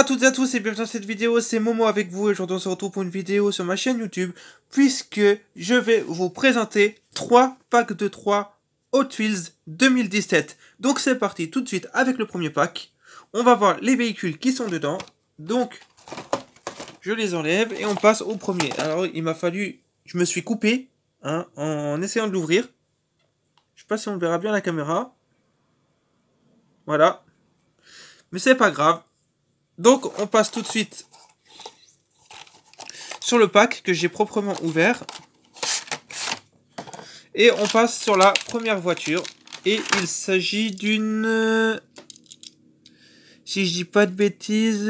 à toutes et à tous et bienvenue dans cette vidéo, c'est Momo avec vous et aujourd'hui on se retrouve pour une vidéo sur ma chaîne YouTube puisque je vais vous présenter 3 packs de 3 Hot Wheels 2017. Donc c'est parti tout de suite avec le premier pack. On va voir les véhicules qui sont dedans. Donc je les enlève et on passe au premier. Alors il m'a fallu, je me suis coupé en essayant de l'ouvrir. Je sais pas si on le verra bien à la caméra. Voilà. Mais c'est pas grave. Donc on passe tout de suite sur le pack que j'ai proprement ouvert. Et on passe sur la première voiture. Et il s'agit d'une... Si je dis pas de bêtises...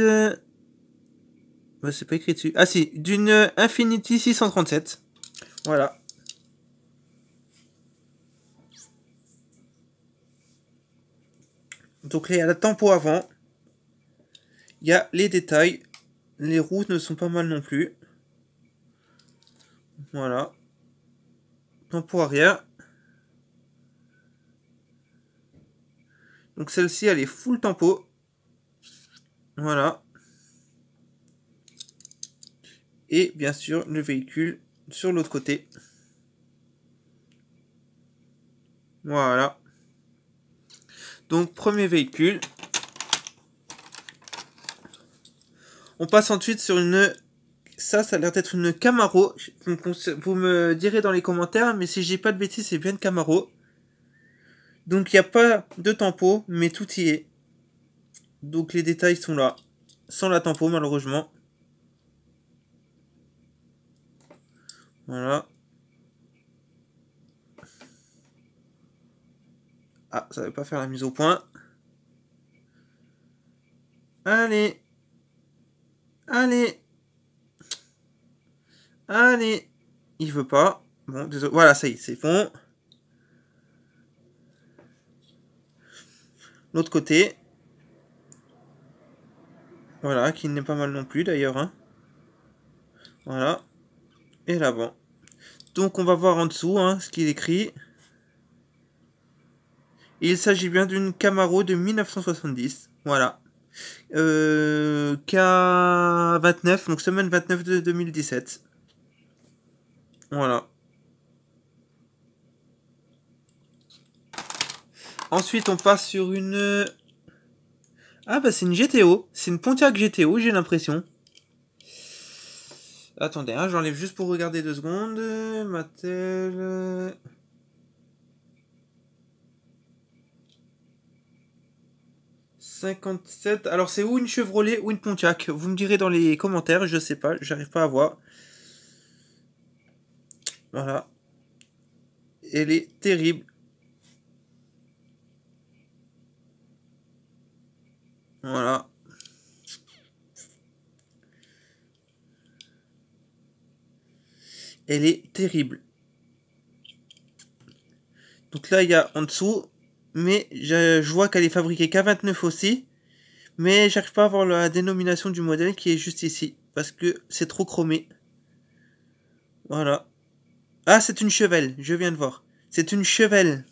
Bah, c'est pas écrit dessus. Ah si, d'une Infiniti 637. Voilà. Donc là il y a la tempo avant. Il y a les détails. Les roues ne sont pas mal non plus. Voilà. Tempo arrière. Donc celle-ci, elle est full tempo. Voilà. Et bien sûr, le véhicule sur l'autre côté. Voilà. Donc, premier véhicule. On passe ensuite sur une... Ça a l'air d'être une Camaro. Vous me direz dans les commentaires, mais si j'ai pas de bêtises, c'est bien une Camaro. Donc, il n'y a pas de tempo, mais tout y est. Donc, les détails sont là. Sans la tempo, malheureusement. Voilà. Ah, ça ne va pas faire la mise au point. Allez. Allez. Allez. Il veut pas. Bon, désolé. Voilà, ça y est, c'est bon. L'autre côté. Voilà, qui n'est pas mal non plus d'ailleurs. Hein. Voilà. Et là-bas. Donc on va voir en dessous ce qu'il écrit. Il s'agit bien d'une Camaro de 1970. Voilà. K29, donc semaine 29 de 2017. Voilà. Ensuite on passe sur une... Ah bah c'est une GTO. C'est une Pontiac GTO, j'ai l'impression. Attendez, j'enlève juste pour regarder 2 secondes. Mattel... 57. Alors c'est ou une Chevrolet ou une Pontiac. Vous me direz dans les commentaires, je sais pas, j'arrive pas à voir. Voilà. Elle est terrible. Voilà. Elle est terrible. Donc là, il y a en dessous. Mais je vois qu'elle est fabriquée K29 aussi. Mais j'arrive pas à voir la dénomination du modèle qui est juste ici. Parce que c'est trop chromé. Voilà. Ah, c'est une Chevelle. Je viens de voir. C'est une Chevelle.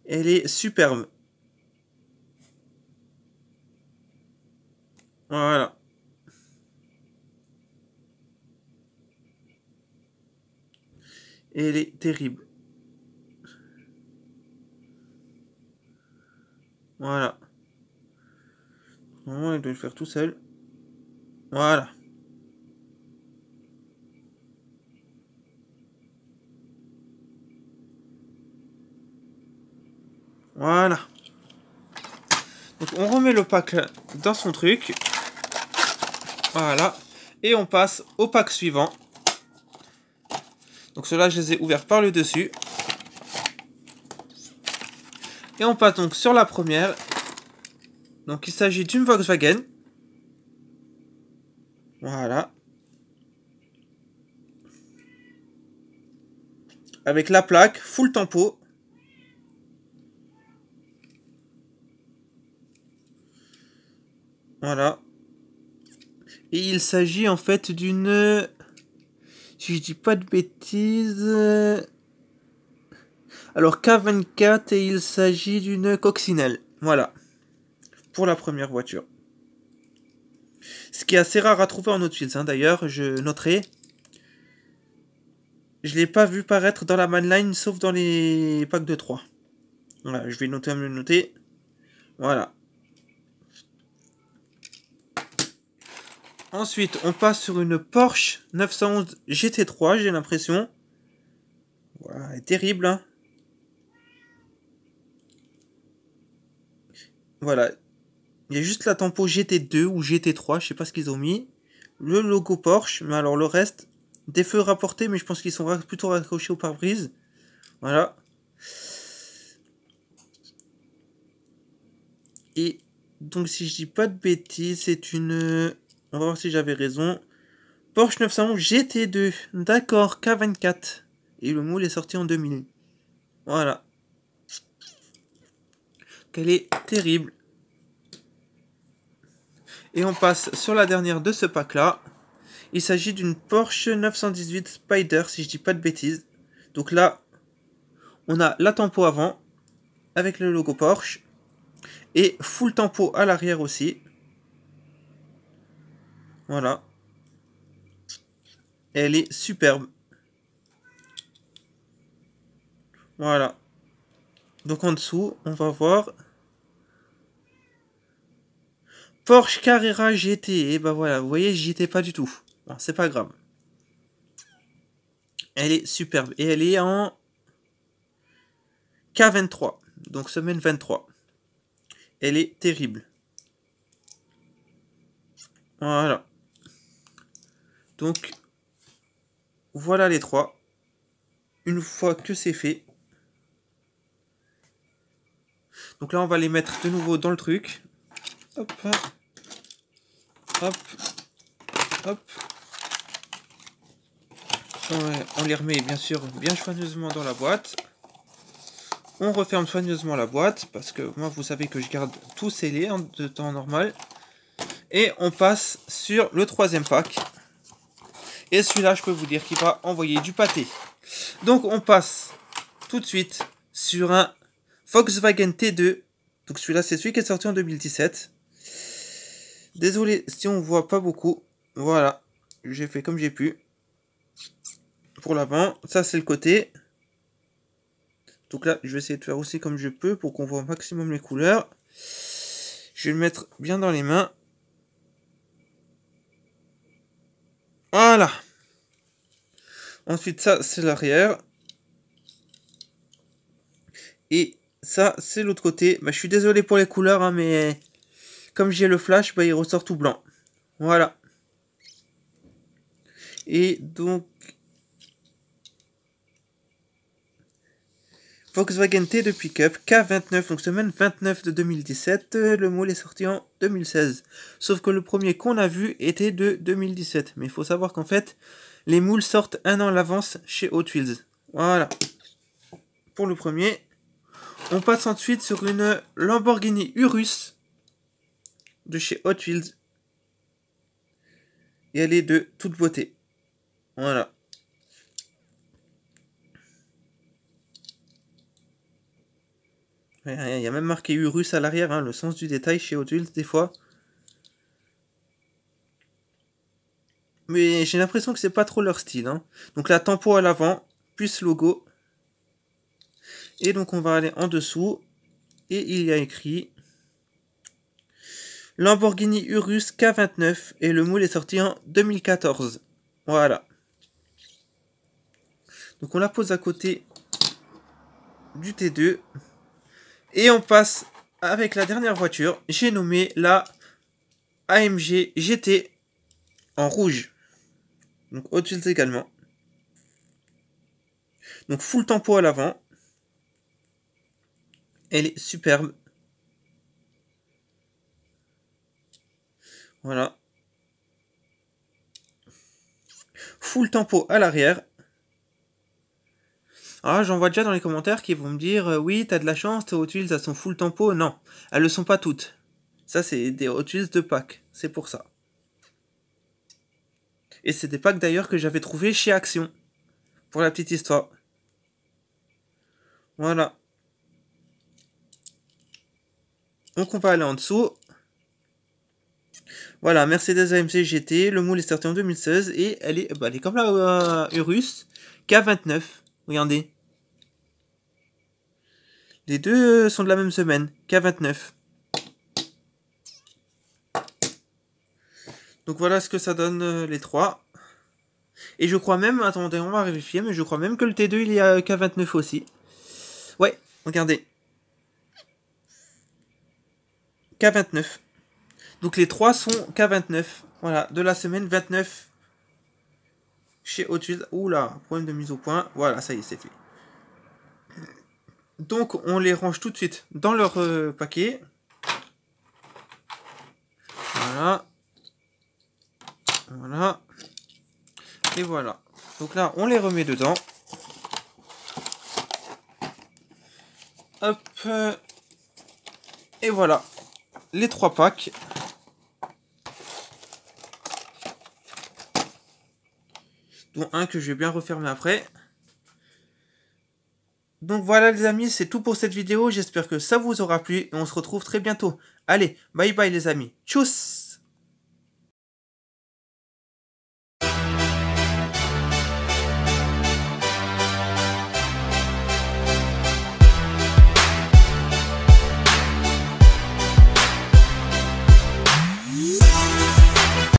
Elle est superbe. Voilà. Elle est terrible. Voilà. Normalement, il doit le faire tout seul. Voilà. Voilà. Donc on remet le pack dans son truc. Voilà. Et on passe au pack suivant. Donc ceux-là, je les ai ouverts par le dessus. Et on passe donc sur la première. Donc il s'agit d'une Volkswagen. Voilà. Avec la plaque, full tempo. Voilà. Et il s'agit en fait d'une... Si je dis pas de bêtises... Alors K24 et il s'agit d'une coccinelle. Voilà. Pour la première voiture. Ce qui est assez rare à trouver en Hot Wheels, hein. D'ailleurs, je noterai. Je l'ai pas vu paraître dans la manline, sauf dans les packs de 3. Voilà, je vais noter à me le noter. Voilà. Ensuite, on passe sur une Porsche 911 GT3, j'ai l'impression. Voilà, elle est terrible, hein. Voilà. Il y a juste la tempo GT2 ou GT3, je sais pas ce qu'ils ont mis. Le logo Porsche, mais alors le reste, des feux rapportés, mais je pense qu'ils sont plutôt raccrochés au pare-brise. Voilà. Et donc si je dis pas de bêtises, c'est une... On va voir si j'avais raison. Porsche 911 GT2. D'accord, K24. Et le moule est sorti en 2000. Voilà. Qu'elle est terrible. Et on passe sur la dernière de ce pack-là. Il s'agit d'une Porsche 918 Spider, si je dis pas de bêtises. Donc là, on a la tempo avant, avec le logo Porsche. Et full tempo à l'arrière aussi. Voilà. Elle est superbe. Voilà. Donc en dessous, on va voir Porsche Carrera GT. Et bah voilà, vous voyez, j'y étais pas du tout. Bon, c'est pas grave. Elle est superbe. Et elle est en K23. Donc semaine 23. Elle est terrible. Voilà. Donc, voilà les trois. Une fois que c'est fait. Donc là, on va les mettre de nouveau dans le truc. Hop. Hop. Hop. Ouais, on les remet bien sûr bien soigneusement dans la boîte. On referme soigneusement la boîte. Parce que moi, vous savez que je garde tout scellé en de temps normal. Et on passe sur le troisième pack. Et celui-là, je peux vous dire qu'il va envoyer du pâté. Donc, on passe tout de suite sur un Volkswagen T2. Donc, celui-là, c'est celui qui est sorti en 2017. Désolé si on voit pas beaucoup. Voilà. J'ai fait comme j'ai pu. Pour l'avant. Ça, c'est le côté. Donc là, je vais essayer de faire aussi comme je peux pour qu'on voit au maximum les couleurs. Je vais le mettre bien dans les mains. Voilà. Ensuite, ça, c'est l'arrière. Et ça, c'est l'autre côté. Bah, je suis désolé pour les couleurs, hein, mais comme j'ai le flash, bah, il ressort tout blanc. Voilà. Et donc, Volkswagen T de pick-up K29, donc semaine 29 de 2017. Le moule est sorti en 2016. Sauf que le premier qu'on a vu était de 2017. Mais il faut savoir qu'en fait, les moules sortent un an à l'avance chez Hot Wheels. Voilà. Pour le premier. On passe ensuite sur une Lamborghini Urus de chez Hot Wheels. Et elle est de toute beauté. Voilà. Il y a même marqué Urus à l'arrière, hein, le sens du détail chez Hot Wheels des fois. Mais j'ai l'impression que c'est pas trop leur style. Hein. Donc la tempo à l'avant, plus logo. Et donc on va aller en dessous. Et il y a écrit Lamborghini Urus K29. Et le moule est sorti en 2014. Voilà. Donc on la pose à côté du T2. Et on passe avec la dernière voiture. J'ai nommé la AMG GT en rouge. Donc Hot Wheels également. Donc full tempo à l'avant. Elle est superbe. Voilà. Full tempo à l'arrière. Ah, j'en vois déjà dans les commentaires qui vont me dire oui, t'as de la chance, tes Hot Wheels elles sont full tempo. Non, elles le sont pas toutes. Ça, c'est des Hot Wheels de pack. C'est pour ça. Et c'est des packs d'ailleurs que j'avais trouvé chez Action. Pour la petite histoire. Voilà. Donc on va aller en dessous. Voilà, Mercedes AMC GT, le moule est sorti en 2016 et elle est comme la Urus K29. Regardez. Les deux sont de la même semaine, K29. Donc voilà ce que ça donne les trois. Et je crois même, attendez, on va vérifier, mais je crois même que le T2 il est à K29 aussi. Ouais, regardez. K29. Donc les trois sont K29. Voilà, de la semaine 29 chez Hot Wheels. Oula, problème de mise au point. Voilà, ça y est, c'est fait. Donc on les range tout de suite dans leur paquet. Voilà. Voilà. Et voilà. Donc là, on les remet dedans. Hop. Et voilà. Les trois packs. Dont un que je vais bien refermer après. Donc voilà les amis, c'est tout pour cette vidéo. J'espère que ça vous aura plu et on se retrouve très bientôt. Allez, bye bye les amis. Tchuss!